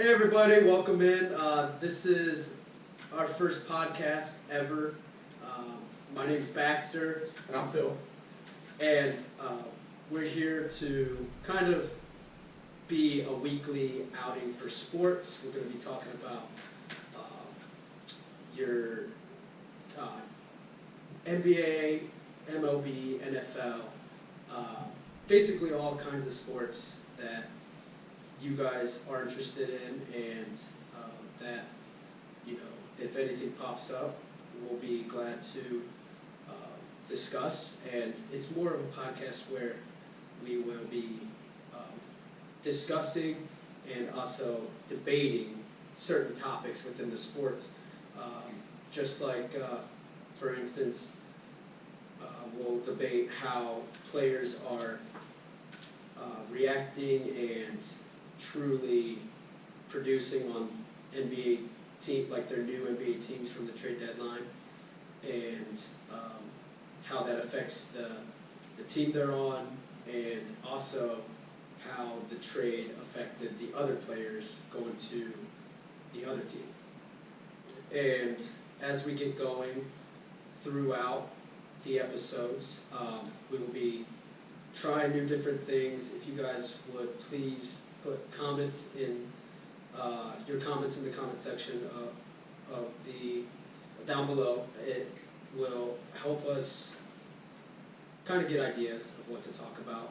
Hey everybody, welcome in. This is our first podcast ever. My name is Baxter. And I'm Phil. And we're here to kind of be a weekly outing for sports. We're going to be talking about your NBA, MLB, NFL, basically all kinds of sports that you guys are interested in, and that, you know, if anything pops up, we'll be glad to discuss. And it's more of a podcast where we will be discussing and also debating certain topics within the sports. Just like, for instance, we'll debate how players are reacting and truly producing on NBA team, like their new NBA teams from the trade deadline, and how that affects the team they're on, and also how the trade affected the other players going to the other team. And as we get going throughout the episodes, we will be trying new different things. If you guys would please put comments in your comments in the comment section of the down below. It will help us kind of get ideas of what to talk about.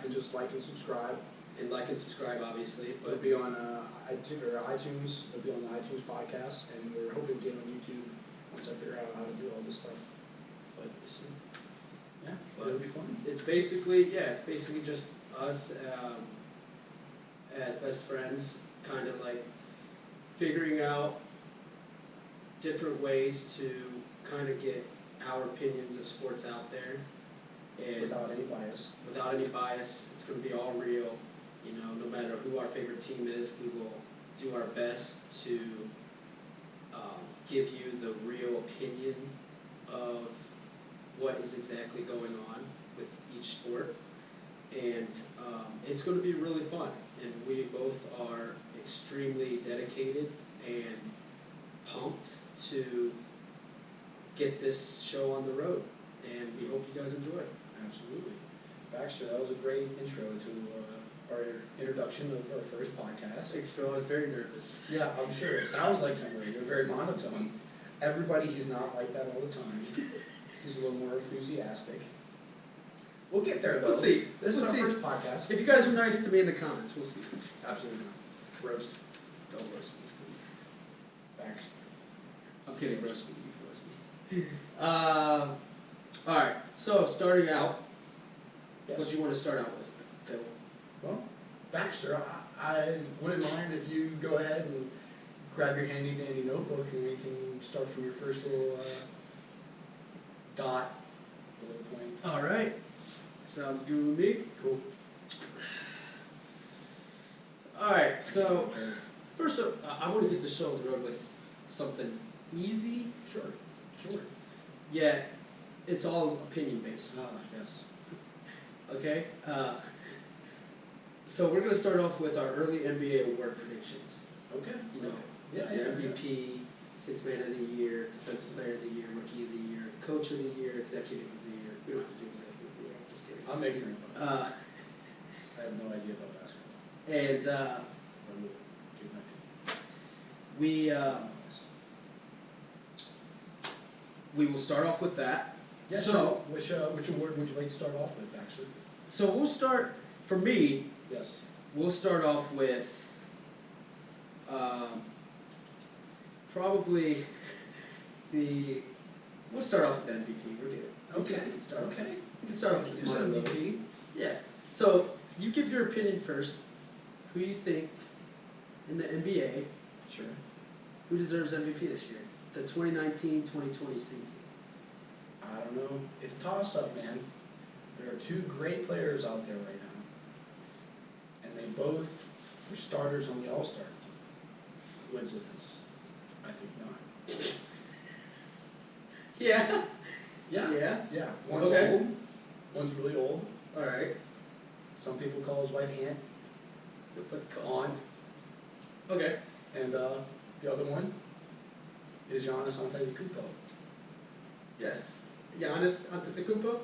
And just like and subscribe. And like and subscribe, obviously. It'll be on iTunes. It'll be on the iTunes podcast, and we're hoping to get on YouTube once I figure out how to do all this stuff. But yeah, it'll be fun. It's basically just us as best friends, kind of like figuring out different ways to kind of get our opinions of sports out there, and Without any bias. Without any bias. It's going to be all real. You know, no matter who our favorite team is, we will do our best to give you the real opinion of what is exactly going on with each sport. And it's going to be really fun. And we both are extremely dedicated and pumped to get this show on the road. And we hope you guys enjoy it. Absolutely. Baxter, that was a great intro to our introduction of our first podcast. Thanks, Phil. I was very nervous. Yeah, I'm sure. It sounds like you were. You're very monotone. Everybody is not like that all the time. He's a little more enthusiastic. We'll get there, though. We'll see. This We'll is our see. first podcast. If you guys are nice to me in the comments, we'll see. Absolutely not. Roast. Don't roast me, please. Baxter. I'm kidding. Roast me. You can roast me. All right. So starting out, Yes. what do you want to start out with, Phil? Well, Baxter, I wouldn't mind if you go ahead and grab your handy dandy notebook and we can start from your first little dot, little point. All right. Sounds good with me. Cool. All right. So first, I want to get the show on the road with something easy. Sure. Yet it's all opinion based. Ah, yes. Okay. So we're going to start off with our early NBA award predictions. Okay. You know, Yeah. MVP, Sixth Man of the Year, Defensive Player of the Year, Rookie of the Year, Coach of the Year, Executive of the Year. We don't have to do Executive of the Year. I'm just kidding. I'm ignorant about it. I have no idea about basketball. And I will give my opinion. we will start off with that. Yeah, So, which award would you like to start off with, Baxter? so we'll start, for me, Yes. we'll start off with probably we'll start off with the MVP. We're good. Okay. We can start off. Okay. We can start off with Do some MVP. Yeah. So you give your opinion first. Who you think in the NBA Sure. who deserves MVP this year? The 2019-2020 season. I don't know. It's toss up, man. There are two great players out there right now, and they both were starters on the All-Star team. Coincidence? I think not. Yeah. Yeah. Yeah. One's Okay. old. One's really old. All right. Some people call his wife Aunt. But On. Okay. And the other one is Giannis Antetokounmpo. Yes. Giannis Antetokounmpo.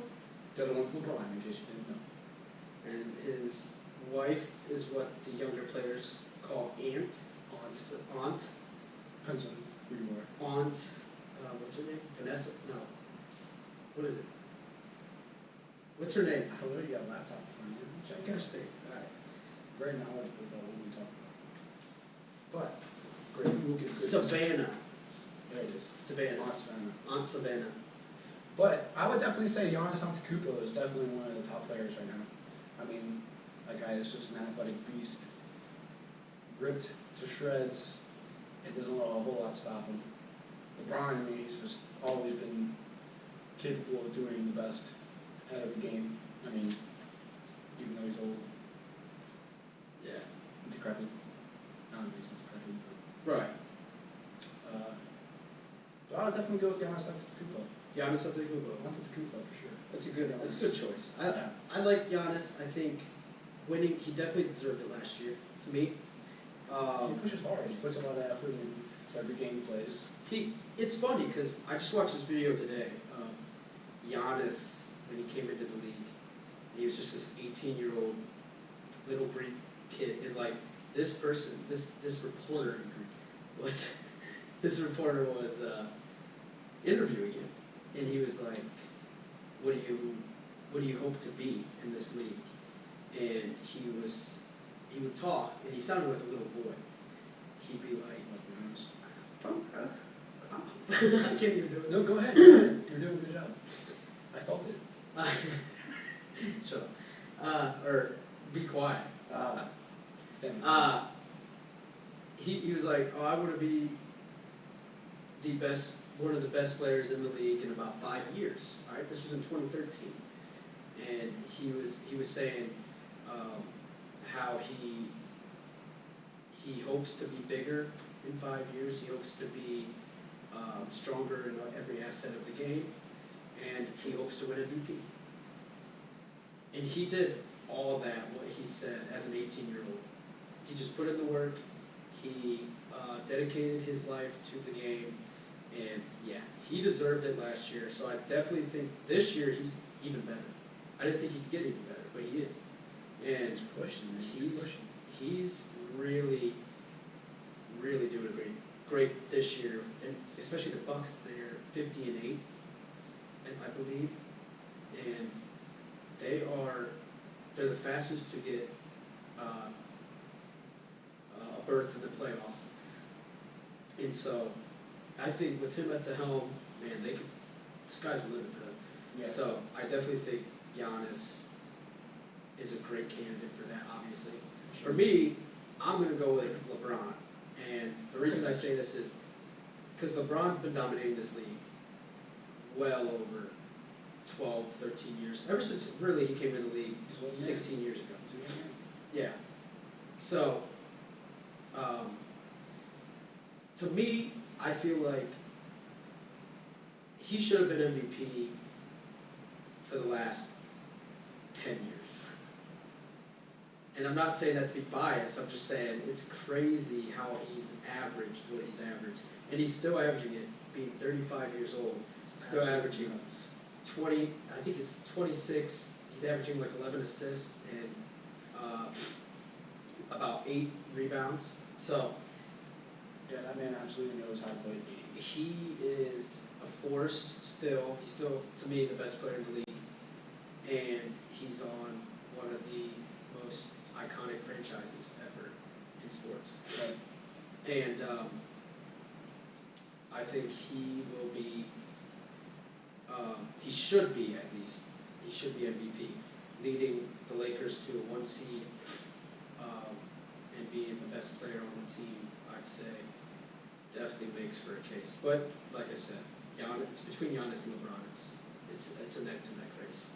The other one's LeBron, in case you didn't know. And his wife is what the younger players call aunt. Aunt. Depends on who you are. Aunt. What's her name? Vanessa? No. What is it? What's her name? I don't know, you got a laptop in front of you. Check it out. Gosh dang. Alright. Very knowledgeable about what we talk about. But, great, we'll get good. Savannah. There it is. Savannah. Aunt Savannah. Aunt Savannah. But I would definitely say Giannis Antetokounmpo is definitely one of the top players right now. I mean, that guy is just an athletic beast. Ripped to shreds. It doesn't let a whole lot stop him. LeBron, I mean, he's just always been capable of doing the best out of the game. I mean, even though he's old, Yeah. decrepit. I don't know if he's decrepit, but Right. so I would definitely go with Giannis Antetokounmpo. Giannis Antetokounmpo. Antetokounmpo for sure. That's a good choice. Yeah. I like Giannis. I think winning, he definitely deserved it last year, to me. He pushes hard. He puts a lot of effort in every game he plays. It's funny because I just watched this video the other day. Giannis, when he came into the league, he was just this 18-year-old little Greek kid, and like this person, this reporter was interviewing him, and he was like, "What do you hope to be in this league?" And he would talk, and he sounded like a little boy. He'd be like, I can't even do it. No, go ahead. You're doing a good job. I felt it. Shut up. Or be quiet. He was like, oh, I want to be one of the best players in the league in about 5 years. All right, this was in 2013, and he was saying how he hopes to be bigger in 5 years. He hopes to be stronger in every asset of the game, and he hopes to win MVP. And he did all that, what he said, as an 18-year-old. He just put in the work, he dedicated his life to the game, and yeah, he deserved it last year, so I definitely think this year he's even better. I didn't think he could get even better, but he is. And he's really, really doing great this year, and especially the Bucks. They're 50-8, and I believe, and they're the fastest to get a berth in the playoffs. And so, I think with him at the helm, man, the sky's the limit for them. Yeah. So I definitely think Giannis is a great candidate for that, obviously. For me, I'm going to go with LeBron. And the reason I say this is because LeBron's been dominating this league well over 12, 13 years. Ever since, really, he came in the league 16 years ago. Yeah. So, to me, I feel like he should have been MVP for the last 10 years. And I'm not saying that to be biased, I'm just saying it's crazy how he's averaged what he's averaged. And he's still averaging it, being 35 years old, still averaging 20, I think it's 26, he's averaging like 11 assists and about 8 rebounds. So, yeah, that man absolutely knows how to play the game. he is a force still. He's still, to me, the best player in the league. And he's on one of the most iconic franchises ever in sports. Right. And I think he will be, he should be at least, he should be MVP, leading the Lakers to a 1 seed and being the best player on the team, I'd say, definitely makes for a case. But like I said, it's between Giannis and LeBron. It's a neck-to-neck race.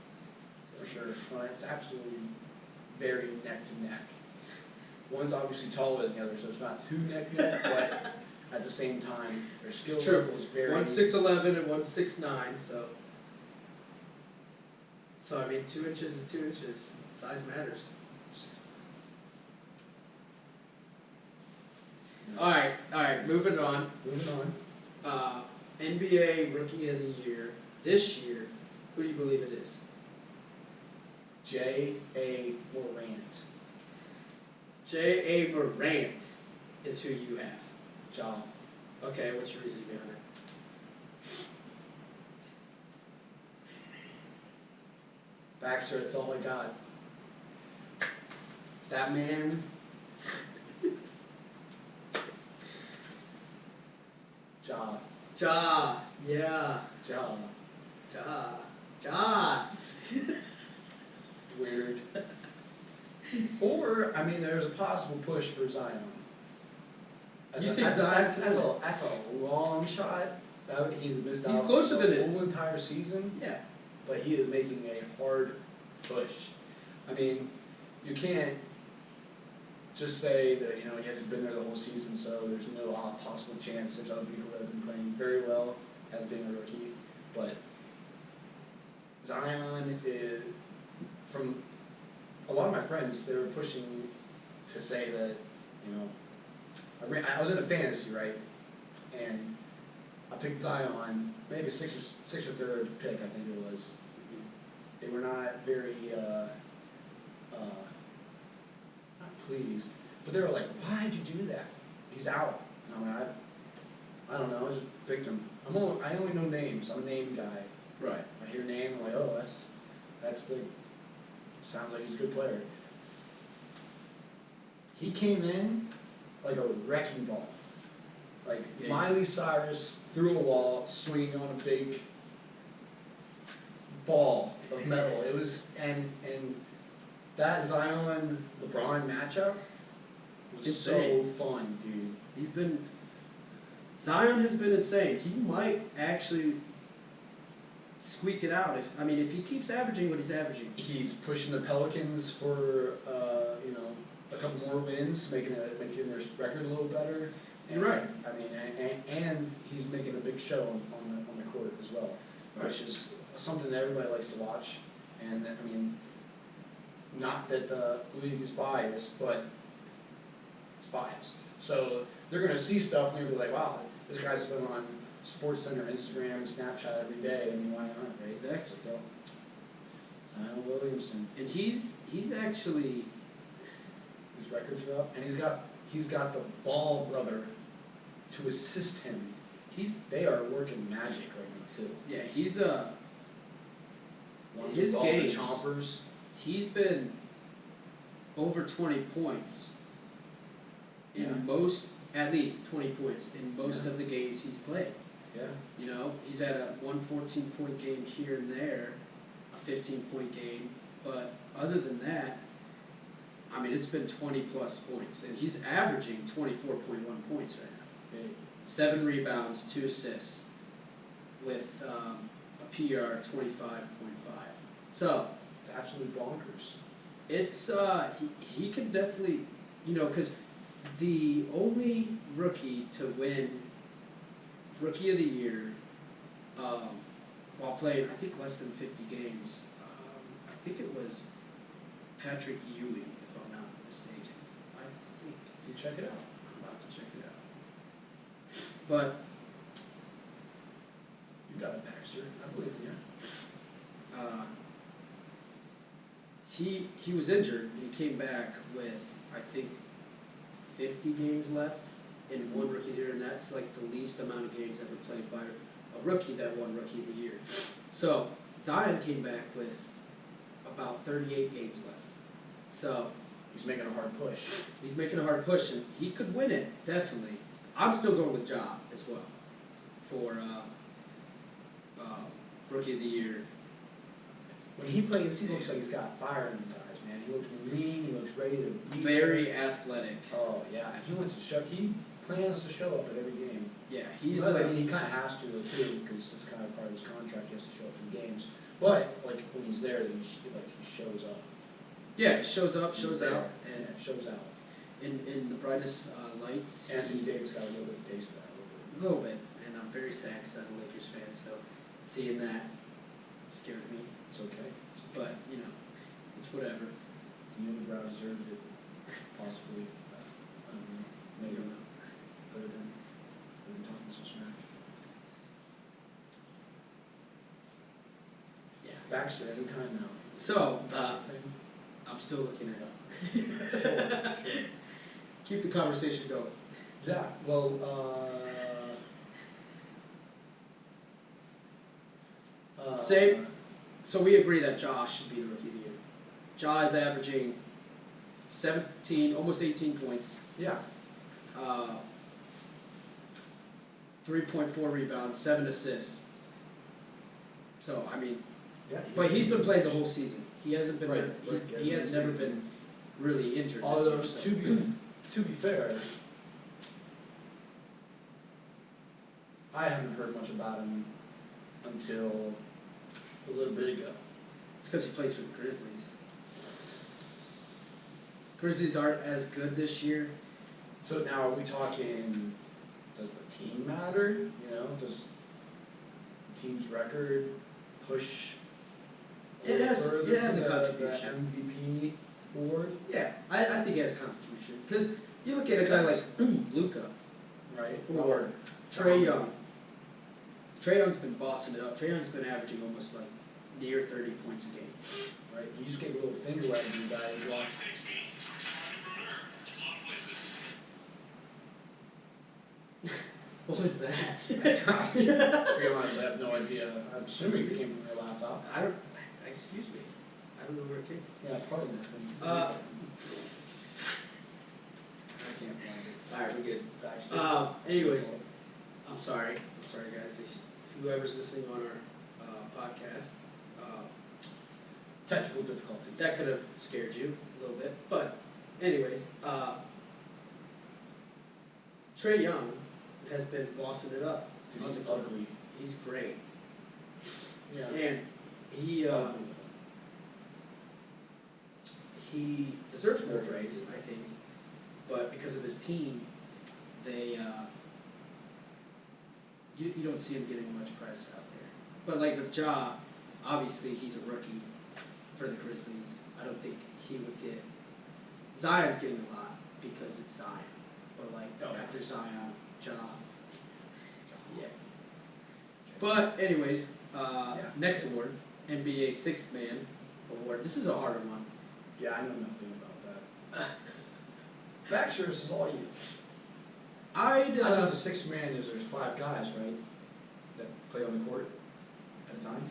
So. For sure. Well, it's absolutely very neck to neck. One's obviously taller than the other, so it's not too neck to neck, but at the same time, their skill level is very. One's 6'11" and one's 6'9", so I mean, 2 inches is 2 inches. Size matters. All right, moving on. Moving on. NBA Rookie of the Year this year, who do you believe it is? J.A. Morant. J.A. Morant is who you have. Ja. Okay, what's your reasoning behind it? Baxter, that's all I got. That man. Ja. Ja, yeah, Ja. Joss. Weird. Or, I mean, there's a possible push for Zion. You think Zion's that's a long shot. He's missed out closer on than the it. whole entire season, Yeah. but he is making a hard push. I mean, you can't just say that, you know, he hasn't been there the whole season, so there's no possible chance. There's other people that have been playing very well as being a rookie, but Zion is, from a lot of my friends, they were pushing to say that, you know, I was in a fantasy, right, and I picked Zion, maybe sixth or third pick, I think it was. They were not very, not pleased, but they were like, why'd you do that? He's out. And I'm like, I don't know, I just picked him. I only know names, I'm a name guy. Right. I hear name, I'm like, oh, sounds like he's a good player. He came in like a wrecking ball. Like Yeah. Miley Cyrus through a wall, swinging on a big ball of metal. It was, and that Zion LeBron matchup was Insane. so fun, dude. Zion has been insane. He might actually squeak it out. If he keeps averaging what he's averaging. He's pushing the Pelicans for you know, a couple more wins, making their record a little better. You're right. I mean, and he's making a big show on the court as well, Right. which is something that everybody likes to watch. And I mean, not that the league is biased, but it's biased. So they're gonna see stuff and they're gonna be like, wow, this guy's been on SportsCenter, Instagram, and Snapchat every day. I mean, why not, right? Exactly. So, Zion Williamson. And he's actually, His records are up, and he's got the Ball brother to assist him. They are working magic right now too. yeah, he's One's his with all the games. chompers. He's been over 20 points in Yeah. at least 20 points in most Yeah. of the games he's played. Yeah. You know, he's had a 14-point game here and there, a 15-point game, but other than that, I mean, it's been 20-plus points, and he's averaging 24.1 points right now. Big. 7 rebounds, 2 assists, with a PR 25.5. So, It's absolute bonkers. it's, he can definitely, you know, because the only rookie to win Rookie of the Year, while playing, I think, less than 50 games, I think it was Patrick Ewing, if I'm not mistaken. I think. You check it out. I'm about to check it out. But, You got it, Baxter. I believe in you. he was injured, and he came back with, I think, 50 games left in one Rookie of the Year, and that's like the least amount of games ever played by a rookie that won Rookie of the Year. So Zion came back with about 38 games left. So He's making a hard push. he's making a hard push, and he could win it, definitely. I'm still going with Ja as well for Rookie of the Year. When he plays, he looks like he's got fire in his eyes, man. He looks lean. He looks ready to be Very athletic. Oh yeah, and he wants to show. He plans to show up at every game. Yeah, he's Well, I mean, he kind of has to though too, because it's kind of part of his contract. He has to show up in games. But like when he's there, he shows up. yeah, he shows up, He's shows there, out, and and shows out. in the brightest lights. Anthony Davis got a little bit of taste of that. A little bit, and I'm very sad because I'm a Lakers fan, so seeing that scared me. It's okay. But, you know, it's whatever. Unibrow deserved it, possibly. I don't know. Maybe not. Baxter anytime now. So, I'm still looking it up. Sure. Keep the conversation going. Yeah, well, Say- So we agree that Josh should be the rookie of the year. Josh is averaging 17, almost 18 points, yeah, 3.4 rebounds, 7 assists. So, I mean, yeah. but he's been playing the whole season. He hasn't been, Right, he has never been really injured Although, this year. to be fair, I haven't heard much about him until a little bit ago. It's because he plays for the Grizzlies. Grizzlies aren't as good this year. So now are we talking, does the team matter? You know, does the team's record push It has further a for the contribution. MVP award? Yeah, I think he has a contribution. Because you look at a guy like Luka Right. or Trae Young. Trae Young's been bossing it up. Trae Young's been averaging almost like near 30 points a game. Right, you just get a little finger wagging guy and walk. What was that? To be honest, I have no idea. I'm assuming it came from your laptop. I don't. Excuse me. I don't know where it came from. Yeah, part of that thing. Uh, I can't find it. All right, we're good. Baxter. Anyways, I'm sorry guys. Whoever's listening on our podcast, Technical difficulties. that could have scared you a little bit. But, anyways, Trae Young has been bossing it up. Dude, he's ugly. He's great. Yeah. And he deserves more praise, I think. But because of his team, they you don't see him getting much press out there. But like with Ja, obviously he's a rookie for the Grizzlies. I don't think he would get. Zion's getting a lot because it's Zion. But like after Zion, Ja. Yeah. But anyways, next award, NBA Sixth Man Award. This is a harder one. Yeah, I know nothing about that. Baxter, this is all you. I know the sixth man is there's 5 guys, right? That play on the court at a time?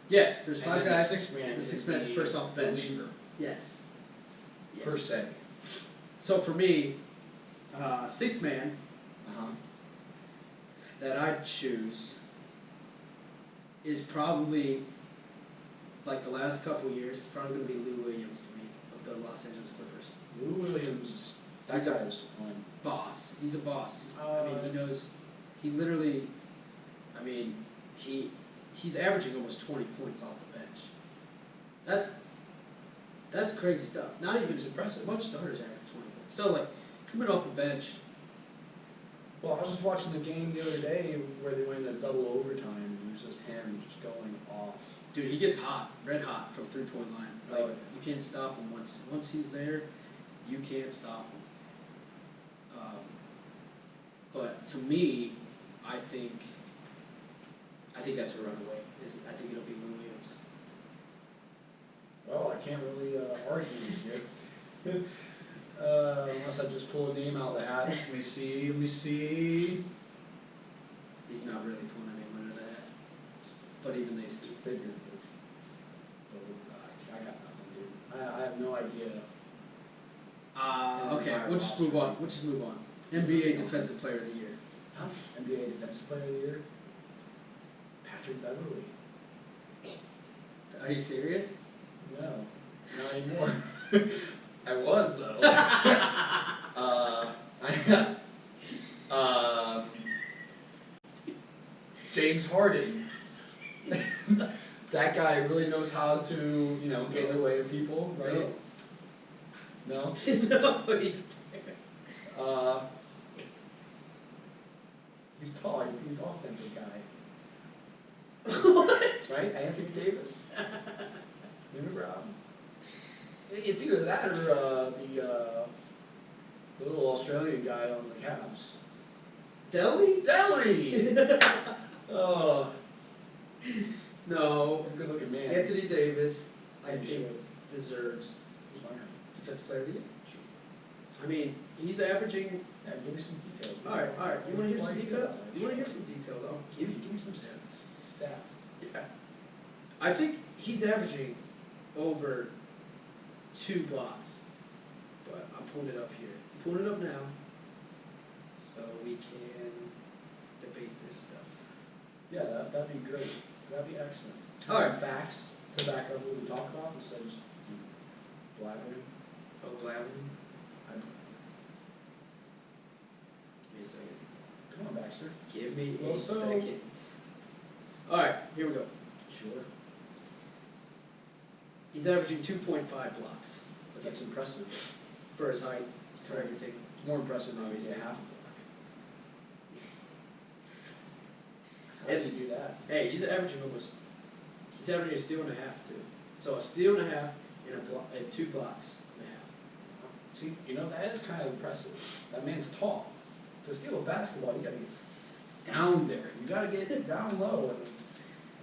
Yes, there's And 5 then the guys. sixth man The sixth is man's the first off the bench. reliever, Yes. per se. So for me, sixth man Uh-huh. that I'd choose is probably, like the last couple years, it's probably going to be Lou Williams to me of the Los Angeles Clippers. Lou Williams, that He's a- guy is fun. Boss. He's a boss. I mean, he knows. He literally. I mean, he's averaging almost 20 points off the bench. That's crazy stuff. Not even impressive. A bunch of starters average 20 points. So like coming off the bench. Well, I was just watching the game the other day where they went into double overtime, and it was just him just going off. Dude, he gets hot, red hot from 3-point line. Like Oh, yeah. you can't stop him once he's there. You can't stop him. But to me, I think that's a runaway. I think it'll be Lou Williams. Well, I can't really argue with you. Unless I just pull a name out of the hat. Let me see. He's not really pulling anyone out of that. But even they still. Figurative. I got nothing, dude. I have no idea. Okay, we'll just move on. NBA Defensive Player of the Year. Huh? NBA Defensive Player of the Year? Patrick Beverly. Are you serious? No, not anymore. I was though. James Harden. That guy really knows how to, get in the way of people, right? No? No, he's. He's tall. He's an offensive guy. What? Right? Anthony Davis. Remember? It's either that or the little Australian guy on the Cavs. Delhi? Delhi! Oh. No. He's a good-looking man. Anthony Davis, I Yeah, you think, should. deserves He's my guy. Defensive Player of the Year. I mean, he's averaging. Yeah, give me some details. All right. You want to hear some Why do you details? feel that way? You want to hear some details? I'll give you. Give me some stats. Yeah. I think he's averaging over 2 blocks, but I'm pulling it up here. I'm pulling it up now, so we can debate this stuff. Yeah, that'd be great. That'd be excellent. All right. Some facts to back up what we talk about instead of just blabbering. Oh, Glavin. I- Give me a second. Come on, Baxter. Give me Well, a so- second. All right, here we go. Sure. He's averaging 2.5 blocks That's impressive. for his height, for everything. It's more impressive than obviously Yeah. half a block. How do you do that? Hey, he's averaging a steal and a half too. So a steal and a half and 2 blocks and a half. See, that is kind of impressive. That man's tall. To steal a basketball, you gotta get down there. You gotta get down low. And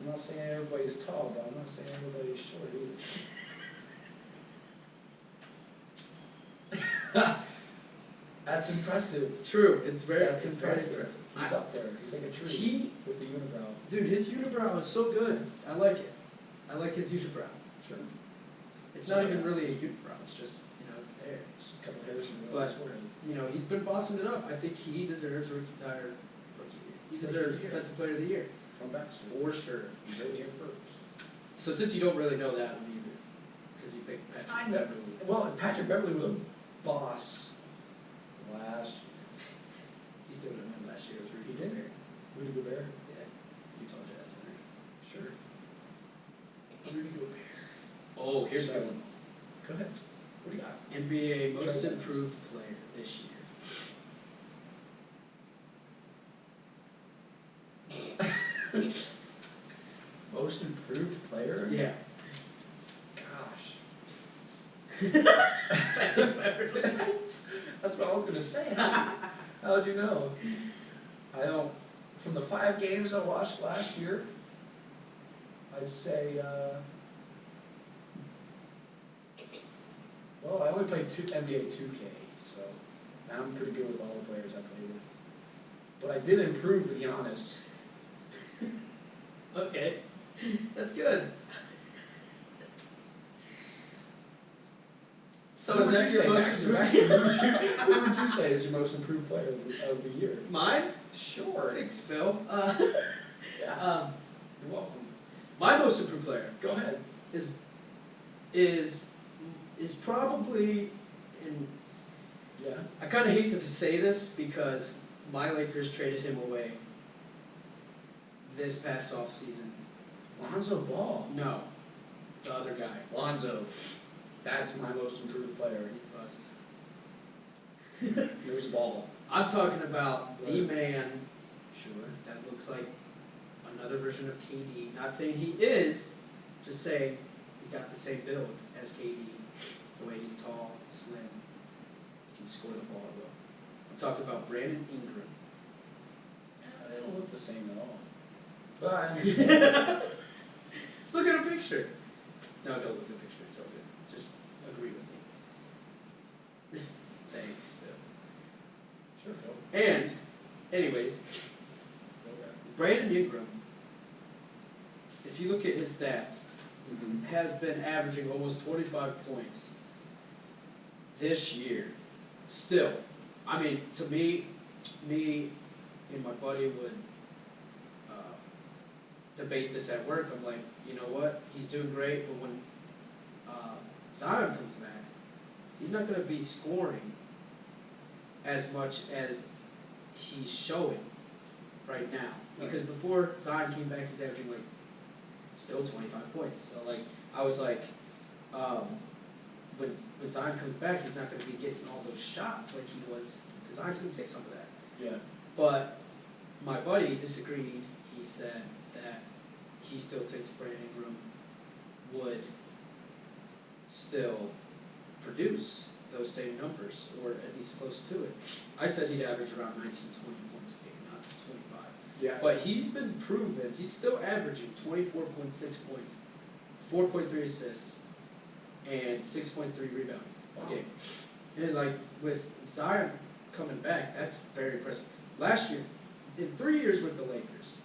I'm not saying everybody's tall, but I'm not saying everybody's short either. That's impressive. True, it's very That's very impressive. He's up there. He's like a tree He, with a unibrow. dude, his unibrow is so good. I like it. I like his unibrow. Sure. It's not even really a unibrow. It's just it's there. Just a couple hairs in the But- forehead. He's been bossing it up. I think he deserves rookie. He deserves Rookie of the Year. Defensive Player of the Year From Baxter. for sure. You heard it here first. So since you don't really know that one either, because you picked Patrick I know. Beverly. Well, Patrick Beverly was a boss last. He's doing it from last year. It was Rudy He did? Gobert. Rudy Gobert? Yeah, Utah Jazz center. Sure. Rudy Gobert. Oh, here's a good So- one. Go ahead. What do you got? NBA Most Trey Improved Player this year. Most improved player? Yeah. Gosh. That's what I was gonna say. How'd you know? I don't. From the 5 games I watched last year, I'd say. Well, I only played NBA 2K, so I'm pretty good with all the players I play with. But I did improve with Giannis. Okay, that's good. So Who is would that you your say, most Baxter? improved? Who would you say is your most improved player of the year? Mine? Sure. Thanks, Phil. Yeah. You're welcome. My most improved player Go ahead. is probably, and Yeah. I kind of hate to say this because my Lakers traded him away this past offseason. Lonzo Ball. No, the other guy. Lonzo. That's my most improved player. He's bust. Here's Ball. I'm talking about the Right. man Sure. that looks like another version of KD. Not saying he is, just saying he's got the same build as KD. The way he's tall, slim, he can score the ball well. I'm talking about Brandon Ingram. Yeah, they don't look the same at all. But I understand. Look at a picture. No, don't look at a picture. It's all good. Just agree with me. Thanks, Phil. Sure, Phil. And, anyways, Brandon Ingram, if you look at his stats, Mm-hmm. has been averaging almost 25 points this year. Still, I mean, to me and my buddy would debate this at work. I'm like, you know what? He's doing great, but when Zion comes back, he's not going to be scoring as much as he's showing right now. Because before Zion came back, he's averaging like still 25 points. So like, I was like, when Zion comes back, he's not going to be getting all those shots like he was. Because Zion's going to take some of that. Yeah. But my buddy disagreed. He said that he still thinks Brandon Ingram would still produce those same numbers, or at least close to it. I said he'd average around 19, 20 points a game, not 25. Yeah. But he's been proven, he's still averaging 24.6 points, 4.3 assists, and 6.3 rebounds a game. And like with Zion coming back, that's very impressive. Last year, in 3 years with the Lakers,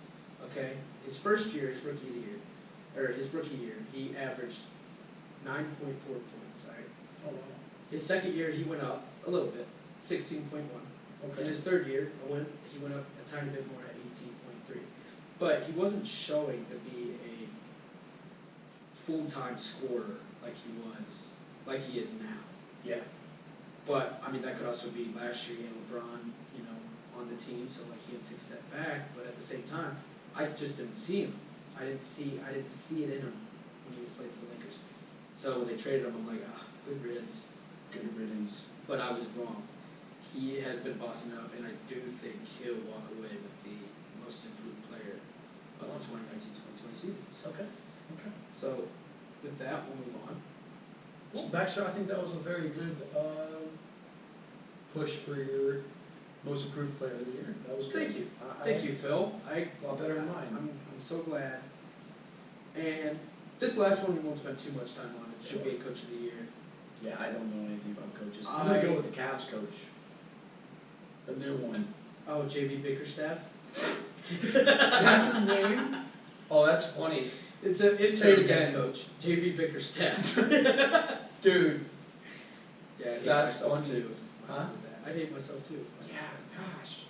okay, his first year, his rookie year, he averaged 9.4 points, right? Oh, wow. His second year, he went up a little bit, 16.1. In Okay. his third year, he went up a tiny bit more at 18.3. But he wasn't showing to be a full-time scorer like he is now. Yeah. But, I mean, that could also be last year, he had LeBron, on the team, so like he had to take a step back. But at the same time, I just didn't see him. I didn't see it in him when he was playing for the Lakers. So when they traded him, I'm like, good riddance. Good riddance. But I was wrong. He has been bossing up, and I do think he'll walk away with the most improved player of the 2019-2020 seasons. Okay. Okay. So with that, we'll move on. Well, Baxter, I think that was a very good push for your most improved player of the year. That was good. Thank you. Thank you, Phil. A lot better than mine. I'm so glad. And this last one we won't spend too much time on. It's Sure. NBA Coach of the Year. Yeah, I don't know anything about coaches. I'm going to go with the Cavs coach. The new one. Oh, JB Bickerstaff. That's his name? Oh, that's funny. It's an Say it interim again. head coach. JB Bickerstaff. Dude. Yeah, I hate That's myself funny. too. Huh? I hate myself too. Yeah, gosh.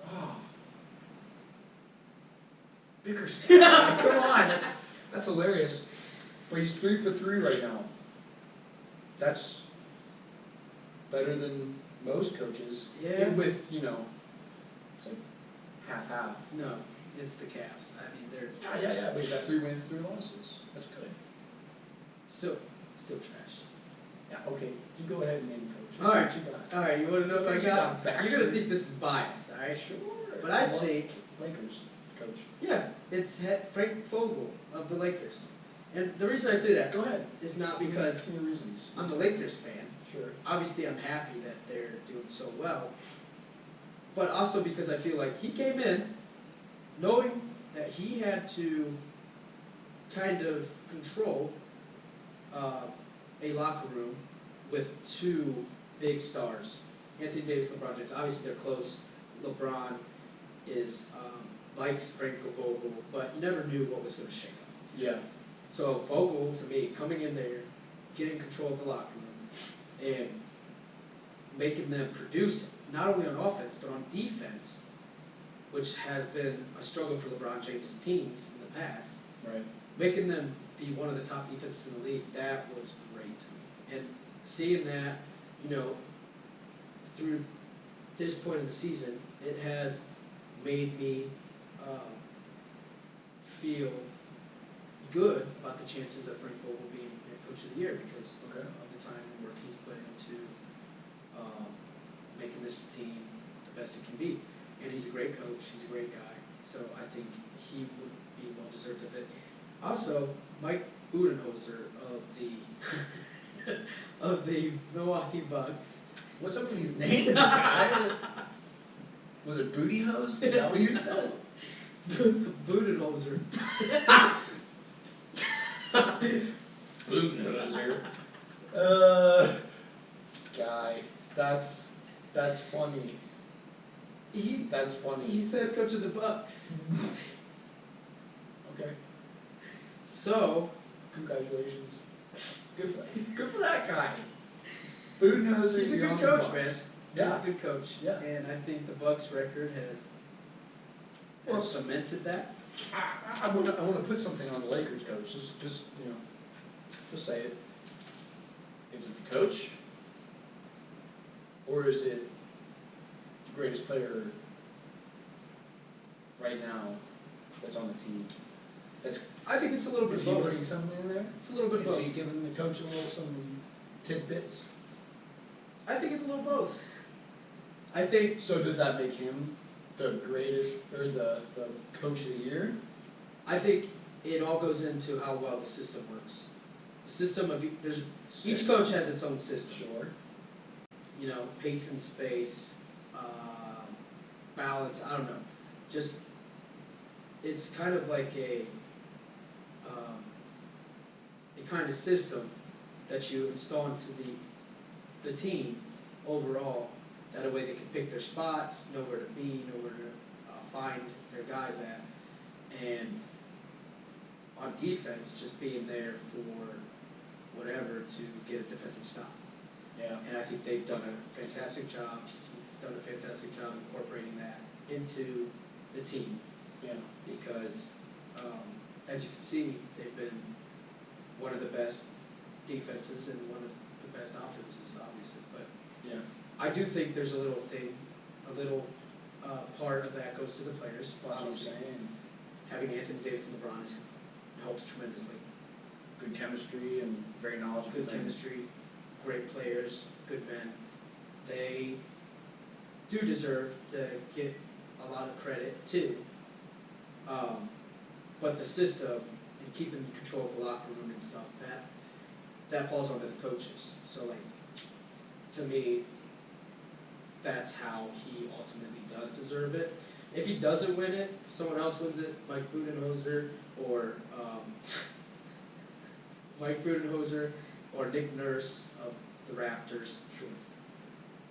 Oh. Bickerstaff. Come on, that's hilarious. But he's 3 for 3 right now. That's better than most coaches. Yeah. And with, it's like half-half. No, it's the Cavs. I mean, they're Yeah, but you got 3 wins, 3 losses. That's good. still trash. Yeah, okay, you go ahead and name coach. All right. What you got? All right, you want to know what I Since you got? got You're Baxter. gonna think this is biased, all right? Sure. But It's I a think, Lakers coach. yeah, it's Frank Vogel of the Lakers. And the reason I say that Go ahead. is not because Give me your reasons. I'm the Lakers fan. Sure. Obviously, I'm happy that they're doing so well. But also because I feel like he came in knowing that he had to kind of control a locker room with 2 big stars, Anthony Davis, LeBron James. Obviously, they're close. LeBron likes Frank Vogel, but you never knew what was going to shake up. Yeah. So Vogel, to me, coming in there, getting control of the locker room, and making them produce, not only on offense, but on defense, which has been a struggle for LeBron James' teams in the past, Right. making them be one of the top defenses in the league, that was great to me. And seeing that, through this point of the season, it has made me feel good about the chances of Frank Vogel being Coach of the Year because Okay. of the time and work he's put into making this team the best it can be. And he's a great coach. He's a great guy. So I think he would be well deserved of it. Also, Mike Budenholzer of the of the Milwaukee Bucks. What's up with these names, guy? Was it Booty Hose? Is that what you said? Budenholzer. Budenholzer. Guy. That's funny. That's funny. He's the head coach of the Bucks. Okay. So, Congratulations. Good for that guy. Budenholzer. he's a good beyond the coach, Bucks. man. Yeah. He's a good coach. Yeah. And I think the Bucks record has Well, cemented that. I want to put something on the Lakers coach. Just say it. Is it the coach, or is it the greatest player right now that's on the team? I think it's a little bit Is he both. putting something in there? It's a little bit Is both. he giving the coach some tidbits? I think it's a little both. I think So does that make him the greatest or the coach of the year? I think it all goes into how well the system works. The system of each coach has its own system. Sure. Pace and space, balance. I don't know. just, it's kind of like a kind of system that you install into the team overall. That way they can pick their spots, know where to be, know where to find their guys at. And on defense, just being there for whatever to get a defensive stop. Yeah. And I think they've done a fantastic job, incorporating that into the team. Yeah. Because, as you can see, they've been one of the best defenses and one of the best offenses, obviously. But Yeah. I do think there's a little part of that goes to the players. That's what I'm Obviously, saying. having Anthony Davis and LeBron helps tremendously. Good chemistry and very knowledgeable. Good chemistry, great players, good men. They do deserve to get a lot of credit too. But the system and keeping control of the locker room and stuff, that falls onto the coaches. So like, to me, that's how he ultimately does deserve it. If he doesn't win it, if someone else wins it, Mike Budenholzer or Nick Nurse of the Raptors, Sure.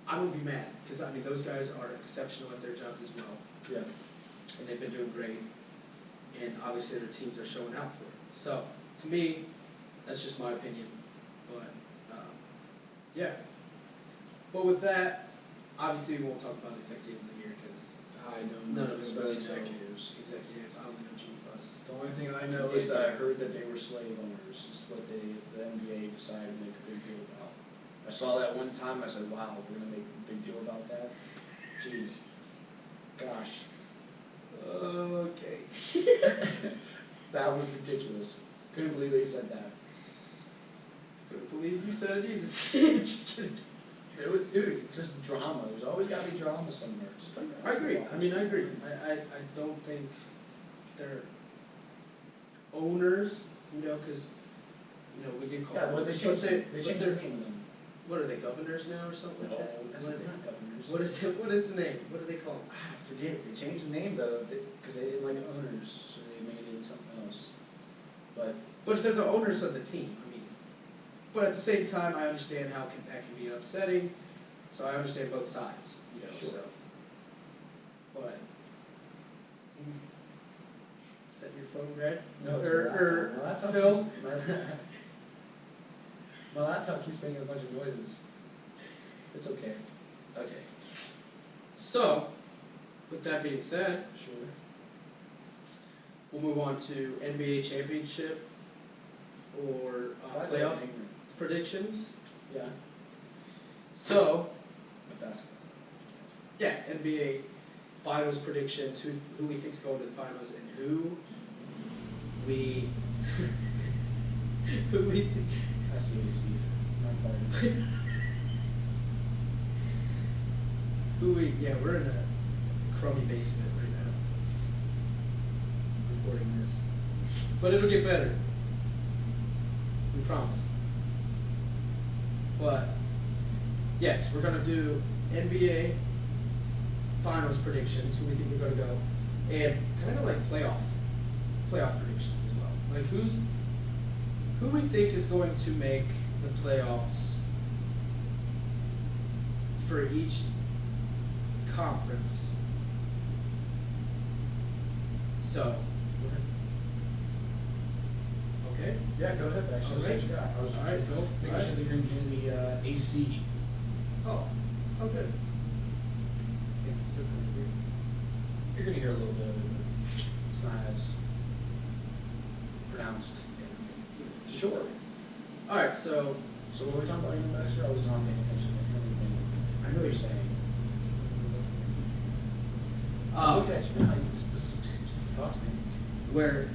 I won't be mad, because I mean those guys are exceptional at their jobs as well, Yeah. and they've been doing great, and obviously their teams are showing out for it. So to me, that's just my opinion, but yeah. But with that, obviously we won't talk about executive of the year because I don't none know of us about really know executives. executives. I only know Jimmy Buss. The only thing I know is that I heard that they were slave owners, is what the NBA decided to make a big deal about. I saw that one time, I said, wow, we're gonna make a big deal about that? Jeez. Gosh. Okay. That was ridiculous. Couldn't believe they said that. Couldn't believe you said it either. Just kidding. It was, dude, it's just drama. There's always gotta be drama somewhere. Just like I agree. I mean, I agree. I don't think they're owners, because, we do call Yeah, them. what they but changed, they but changed they're- their name then. What are they, governors now or something like that? That's What are not governors. What is it? What is the name? What do they call them? I forget. They changed the name though, because they didn't like owners, so they made it something else. But But they're the owners of the team. I mean, but at the same time, I understand how that can be upsetting. So I understand both sides. Sure. So. But. Is that your phone, Red? no, it's Or my laptop. Phil? My laptop keeps making a bunch of noises. It's okay. Okay. So, with that being said, Sure. we'll move on to NBA championship or Why playoff don't you- predictions. Yeah. So, My basketball. yeah, NBA finals predictions, who we think's going to the finals and who we I see. Not part we're in a crummy basement right now recording this. But it'll get better. We promise. But yes, we're gonna do NBA finals predictions, who we think we're gonna go, and kind of like playoff predictions as well. Like who we think is going to make the playoffs for each conference. So, okay. Yeah, go ahead. Actually, All right. I was All right, Phil. making All sure right. that you're going to hear the AC. Oh, good. You're going to hear a little bit of it, but it's not as pronounced. Sure. All right, so So what were we talking about in the Baxter? I was not paying attention to anything. I know what you're saying. Look at you now. You talk to me. we're